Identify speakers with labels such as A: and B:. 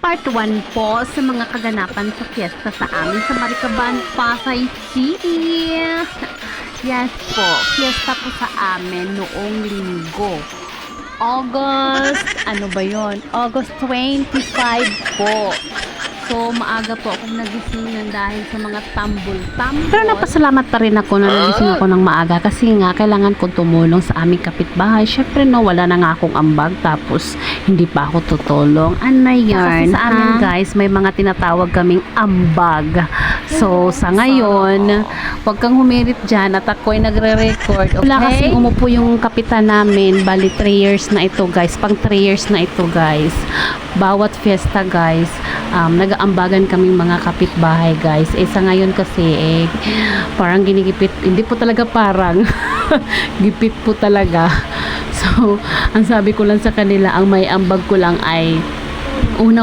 A: Part 1 po sa mga kaganapan sa fiesta sa amin sa Maricaban, Pasay City. Yes po, fiesta po sa amin noong linggo. ano ba yon? August 25 po. So, maaga po akong nagising ng dahil sa mga tambol-tambol. Pero napasalamat pa rin ako na nagising ako ng maaga kasi nga kailangan kong tumulong sa aming kapitbahay. Syempre no, wala na nga akong ambag tapos hindi pa ako tutulong. Ano yan? Kasi sa amin guys, may mga tinatawag kaming ambag. So, sa ngayon, wag kang humirit dyan at ako ay nagre-record. Okay? Wala kasi umupo yung kapitan namin. Bali 3 years na ito guys. Pang 3 years na ito guys. Bawat fiesta guys, nag-aambagan kaming mga kapitbahay guys. Sa ngayon kasi parang ginigipit, hindi po talaga parang gipit po talaga. So ang sabi ko lang sa kanila, ang may ambag ko lang ay unang